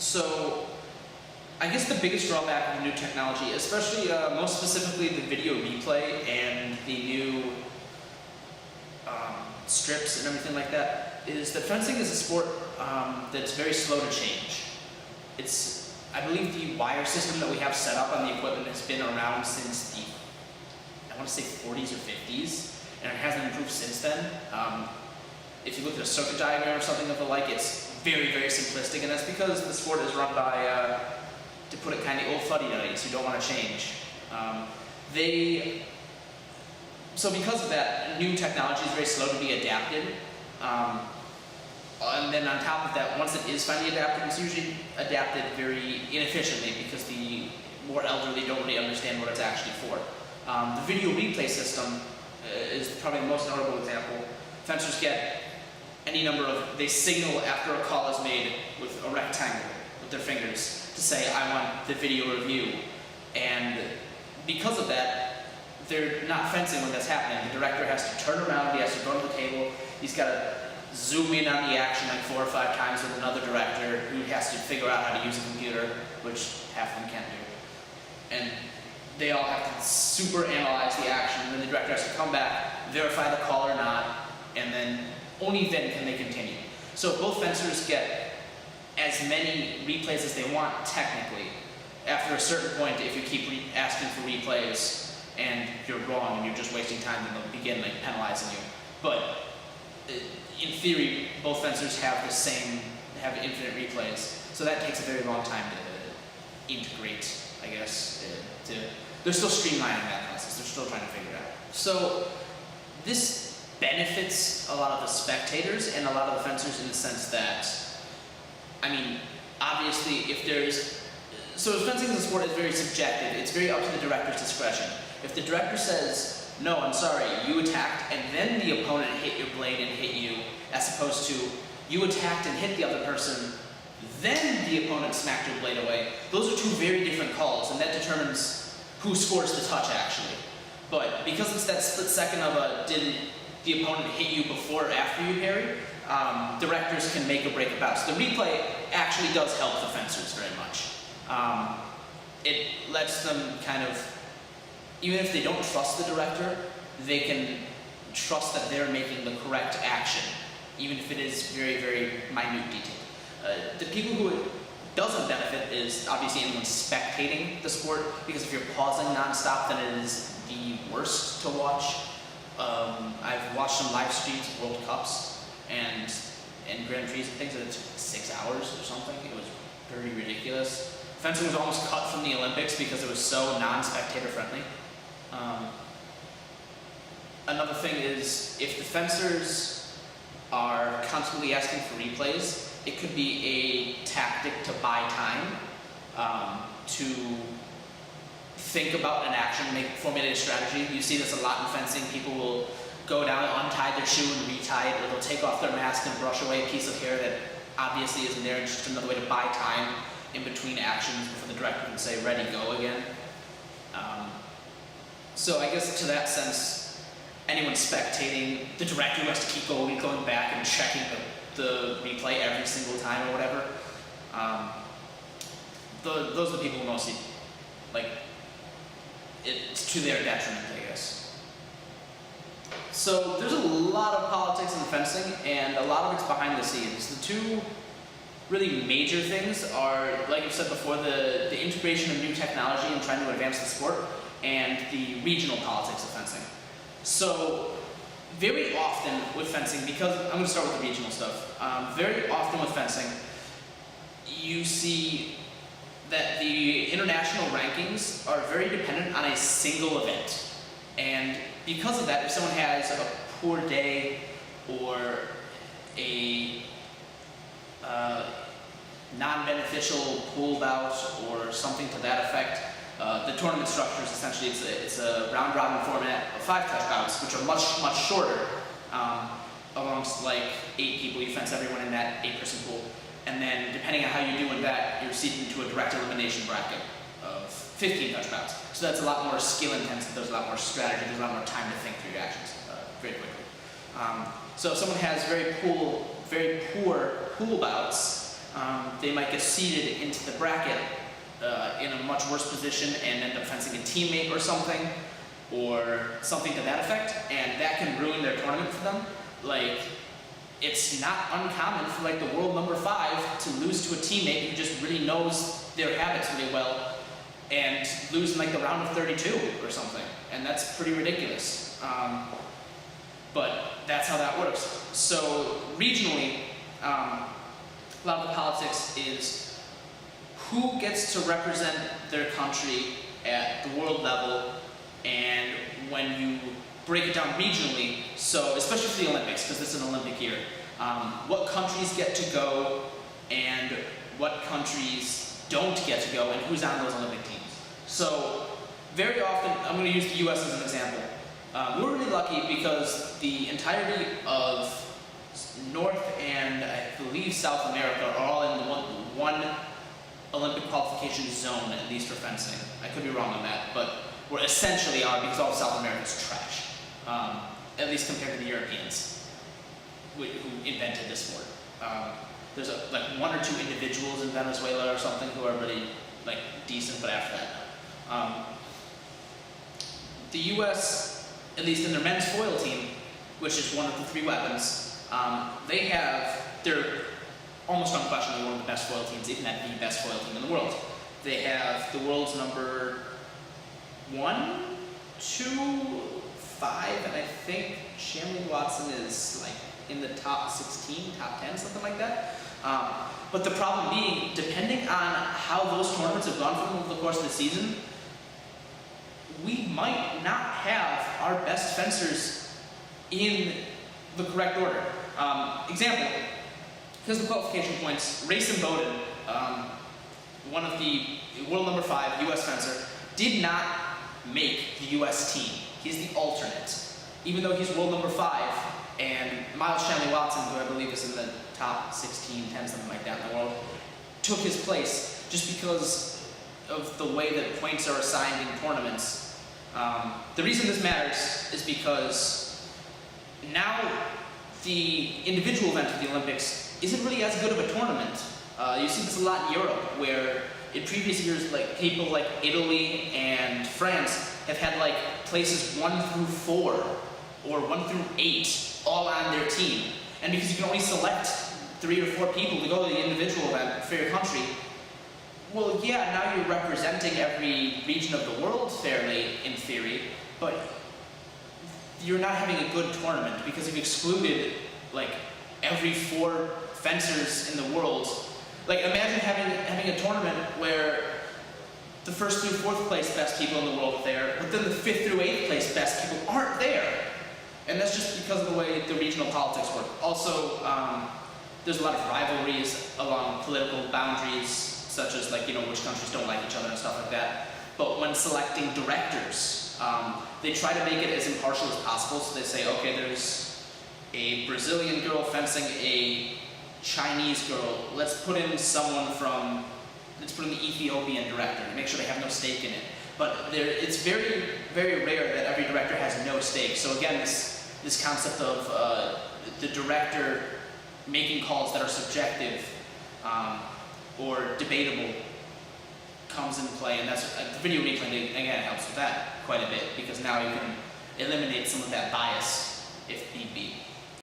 So I guess the biggest drawback of the new technology, especially most specifically the video replay and the new strips and everything like that, is that fencing is a sport that's very slow to change. I believe the wire system that we have set up on the equipment has been around since the, I want to say 40s or 50s, and it hasn't improved since then. If you look at a circuit diagram or something of the like, it's very, very simplistic, and that's because the sport is run by, to put it kind of old fuddy-duddies who don't want to change. So because of that, new technology is very slow to be adapted. And then on top of that, once it is finally adapted, it's usually adapted very inefficiently because the more elderly don't really understand what it's actually for. The video replay system is probably the most notable example. Fencers get any number of, they signal after a call is made with a rectangle with their fingers to say, I want the video review. And because of that, they're not fencing when that's happening. The director has to turn around, he has to go to the table, he's got to zoom in on the action like 4 or 5 times with another director who has to figure out how to use a computer, which half of them can't do. And they all have to super analyze the action, and then the director has to come back, verify the call or not, and then only then can they continue. So both fencers get as many replays as they want technically. After a certain point, if you keep asking for replays and you're wrong and you're just wasting time, then they'll begin like penalizing you. But in theory, both fencers have infinite replays, so that takes a very long time to integrate, I guess. They're still streamlining that process, they're still trying to figure it out. So this benefits a lot of the spectators and a lot of the fencers in the sense that, I mean, obviously so fencing as a sport is very subjective, it's very up to the director's discretion. If the director says, no, I'm sorry, you attacked and then the opponent hit your blade and hit you, as opposed to you attacked and hit the other person, then the opponent smacked your blade away. Those are two very different calls, and that determines who scores the touch actually. But because it's that split second of did the opponent hit you before or after you parry, directors can make or break a bout. So the replay actually does help the fencers very much. It lets them kind of, even if they don't trust the director, they can trust that they're making the correct action, even if it is very, very minute detail. The people who it doesn't benefit is obviously anyone spectating the sport, because if you're pausing nonstop, then it is the worst to watch. I've watched some live streams of World Cups and Grand Prix and things that it took 6 hours or something. It was very ridiculous. Fencing was almost cut from the Olympics because it was so non-spectator friendly. Another thing is, if the fencers are constantly asking for replays, it could be a tactic to buy time, to think about an action, formulate a strategy. You see this a lot in fencing. People will go down, untie their shoe and retie it, or they'll take off their mask and brush away a piece of hair that obviously isn't there. It's just another way to buy time in between actions before the director can say, ready, go again. So I guess to that sense, anyone spectating, the director who has to keep going back and checking the replay every single time or whatever, those are the people who mostly, like, it's to their detriment, I guess. So there's a lot of politics in fencing, and a lot of it's behind the scenes. The two really major things are, like I said before, the integration of new technology and trying to advance the sport, and the regional politics of fencing. So very often with fencing, because I'm going to start with the regional stuff, very often with fencing, you see that the international rankings are very dependent on a single event. And because of that, if someone has a poor day or a non-beneficial pool bout or something to that effect, the tournament structure is essentially, it's a round-robin format of 5 touch bouts, which are much, much shorter. Amongst like 8 people, you fence everyone in that 8-person pool. And then, depending on how you do in that, you're seeded into a direct elimination bracket of 15 touch bouts. So that's a lot more skill intensive, there's a lot more strategy, there's a lot more time to think through your actions very quickly. So if someone has very poor pool bouts, they might get seeded into the bracket in a much worse position and end up fencing a teammate or something to that effect, and that can ruin their tournament for them. Like, it's not uncommon for like the world number 5 to lose to a teammate who just really knows their habits really well and lose in like the round of 32 or something, and that's pretty ridiculous. But that's how that works. So regionally, a lot of the politics is who gets to represent their country at the world level, and when you break it down regionally, so especially for the Olympics, because this is an Olympic year, what countries get to go and what countries don't get to go and who's on those Olympic teams. So very often, I'm going to use the US as an example. We're really lucky because the entirety of North and I believe South America are all in one Olympic qualification zone, at least for fencing. I could be wrong on that, but we essentially are, because all of South America is trash, at least compared to the Europeans who invented this sport. There's like 1 or 2 individuals in Venezuela or something who are really like decent, but after that, the US, at least in their men's foil team, which is one of the 3 weapons, they're almost unquestionably one of the best foil teams, if not the best foil team in the world. They have the world's number 1, 2, 5, and I think Shanley Watson is like in the top 16, top 10, something like that. But the problem being, depending on how those tournaments have gone for them over the course of the season, we might not have our best fencers in the correct order. Example, because of the qualification points, Racing Bowden, one of the world number 5 US fencer, did not make the US team. He's the alternate, even though he's world number 5, and Miles Shanley Watson, who I believe is in the top 16, 10, something like that in the world, took his place just because of the way that points are assigned in tournaments. The reason this matters is because now the individual event of the Olympics isn't really as good of a tournament. You see this a lot in Europe, where in previous years, like people like Italy and France have had like places 1 through 4 or 1 through 8 all on their team. And because you can only select 3 or 4 people to go to the individual event for your country, well, yeah, now you're representing every region of the world fairly, in theory, but you're not having a good tournament because you've excluded like every 4 fencers in the world. Like, imagine having a tournament where the 1st through 4th place best people in the world are there, but then the 5th through 8th place best people aren't there. And that's just because of the way the regional politics work. Also, there's a lot of rivalries along political boundaries, such as like, which countries don't like each other and stuff like that. But when selecting directors, they try to make it as impartial as possible. So they say, okay, there's a Brazilian girl fencing a Chinese girl. Let's put in the Ethiopian director to make sure they have no stake in it. But it's very, very rare that every director has no stake. So again, this concept of the director making calls that are subjective or debatable comes into play, and that's the video replay again helps with that quite a bit, because now you can eliminate some of that bias if need be.